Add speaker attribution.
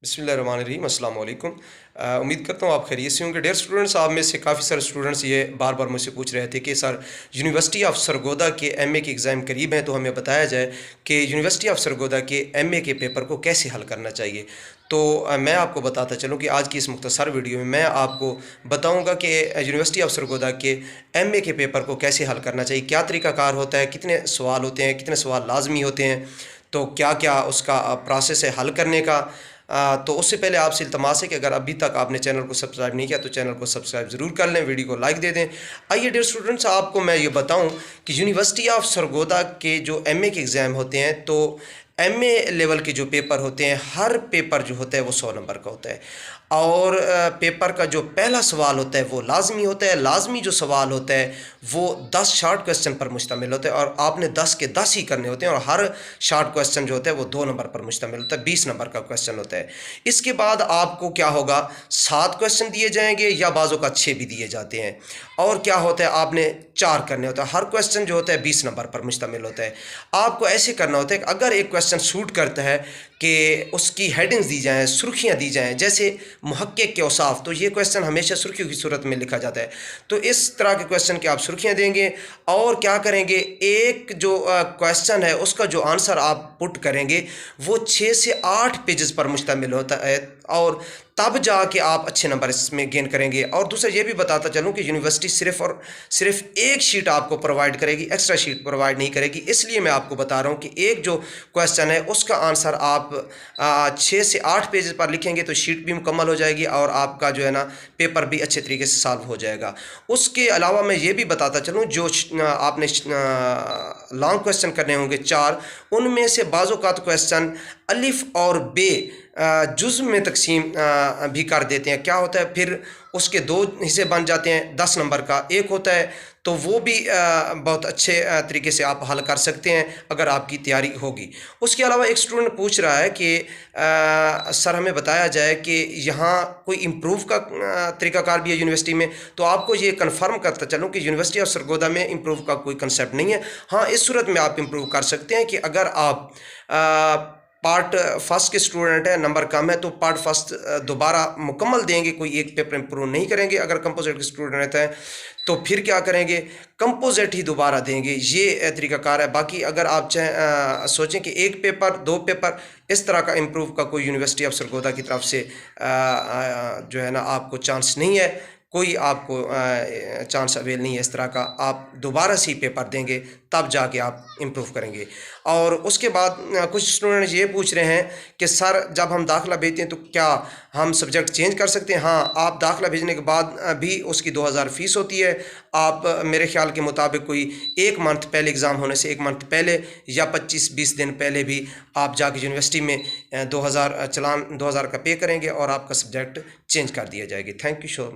Speaker 1: बिस्मिल्लाहिर्रहमानिर्रहीम अस्सलाम वालेकुम। उम्मीद करता हूँ आप खैरियत से होंगे। डियर स्टूडेंट्स, आप में से काफ़ी सारे स्टूडेंट्स ये बार बार मुझसे पूछ रहे थे कि सर यूनिवर्सिटी ऑफ सरगोदा के एमए के एग्ज़ाम करीब हैं, तो हमें बताया जाए कि यूनिवर्सिटी ऑफ सरगोदा के एमए के पेपर को कैसे हल करना चाहिए। तो मैं आपको बताता चलूँ कि आज की इस मुख्तसर वीडियो में मैं आपको बताऊँगा कि यूनिवर्सिटी ऑफ सरगोदा के एमए के पेपर को कैसे हल करना चाहिए, क्या तरीक़ाकार होता है, कितने सवाल होते हैं, कितने सवाल लाजमी होते हैं, तो क्या क्या उसका प्रोसेस है हल करने का। तो उससे पहले आपसे इल्तमास है कि अगर अभी तक आपने चैनल को सब्सक्राइब नहीं किया तो चैनल को सब्सक्राइब ज़रूर कर लें, वीडियो को लाइक दे दें। आइए डियर स्टूडेंट्स, आपको मैं ये बताऊं कि यूनिवर्सिटी ऑफ सरगोदा के जो एमए के एग्ज़ाम होते हैं, तो एमए लेवल के जो पेपर होते हैं, हर पेपर जो होता है वो 100 नंबर का होता है। और पेपर का जो पहला सवाल होता है वो लाजमी होता है। लाजमी जो सवाल होता है वो 10 शॉर्ट क्वेश्चन पर मुश्तमिल होता है और आपने 10 के 10 ही करने होते हैं। और हर शॉर्ट क्वेश्चन जो होता है वो 2 नंबर पर मुश्तमिल होता है, 20 नंबर का क्वेश्चन होता है। इसके बाद आपको क्या होगा, 7 क्वेश्चन दिए जाएंगे या बाज़ों का 6 भी दिए जाते हैं। और क्या होता है, आपने 4 करने होता है। हर क्वेश्चन जो होता है 20 नंबर पर मुश्तमिल होता है। आपको ऐसे करना होता है कि अगर एक क्वेश्चन सूट करता है कि उसकी हेडिंग्स दी जाएँ, सुर्खियाँ दी जाएँ, जैसे मुहक्किक के औसाफ, तो ये क्वेश्चन हमेशा सुर्खियों की सूरत में लिखा जाता है। तो इस तरह के क्वेश्चन की आप सुर्खियाँ देंगे और क्या करेंगे, एक जो क्वेश्चन है उसका जो आंसर आप पुट करेंगे वो 6 से 8 पेजेस पर मुश्तमिल होता है और तब जाके आप अच्छे नंबर इसमें गेन करेंगे। और दूसरा ये भी बताता चलूँ कि यूनिवर्सिटी सिर्फ़ और सिर्फ एक शीट आपको प्रोवाइड करेगी, एक्स्ट्रा शीट प्रोवाइड नहीं करेगी। इसलिए मैं आपको बता रहा हूँ कि एक जो क्वेश्चन है उसका आंसर आप 6 से 8 पेज पर लिखेंगे तो शीट भी मुकम्मल हो जाएगी और आपका जो है ना पेपर भी अच्छे तरीके से सॉल्व हो जाएगा। उसके अलावा मैं ये भी बताता चलूँ, जो आपने लॉन्ग क्वेश्चन करने होंगे 4, उनमें से बाज़ औक़ात क्वेश्चन अलिफ़ और बे जुज़ में तकसीम भी कर देते हैं। क्या होता है, फिर उसके 2 हिस्से बन जाते हैं, 10 नंबर का एक होता है। तो वो भी बहुत अच्छे तरीके से आप हल कर सकते हैं अगर आपकी तैयारी होगी। उसके अलावा एक स्टूडेंट पूछ रहा है कि सर हमें बताया जाए कि यहाँ कोई इम्प्रूव का तरीक़ाकार भी है यूनिवर्सिटी में। तो आपको ये कंफर्म करता चलूँ कि यूनिवर्सिटी ऑफ सरगोदा में इम्प्रूव का कोई कंसेप्ट नहीं है। हाँ, इस सूरत में आप इम्प्रूव कर सकते हैं कि अगर आप पार्ट फर्स्ट के स्टूडेंट हैं, नंबर कम है, तो पार्ट फर्स्ट दोबारा मुकम्मल देंगे, कोई एक पेपर इम्प्रूव नहीं करेंगे। अगर कंपोजिट के स्टूडेंट हैं तो फिर क्या करेंगे, कंपोजिट ही दोबारा देंगे। ये तरीक़ाकार है। बाकी अगर आप सोचें कि एक पेपर 2 पेपर इस तरह का इम्प्रूव का कोई यूनिवर्सिटी ऑफ सरगोदा की तरफ से जो है ना आपको चांस नहीं है, कोई आपको चांस अवेल नहीं है इस तरह का। आप दोबारा से ही पेपर देंगे तब जाके आप इम्प्रूव करेंगे। और उसके बाद कुछ स्टूडेंट ये पूछ रहे हैं कि सर जब हम दाखिला भेजते हैं तो क्या हम सब्जेक्ट चेंज कर सकते हैं। हाँ, आप दाखिला भेजने के बाद भी उसकी 2000 फ़ीस होती है। आप मेरे ख्याल के मुताबिक कोई 1 मंथ पहले, एग्ज़ाम होने से 1 मंथ पहले या 25-20 दिन पहले भी आप जाके यूनिवर्सिटी में 2000 का पे करेंगे और आपका सब्जेक्ट चेंज कर दिया जाएगी। Thank you so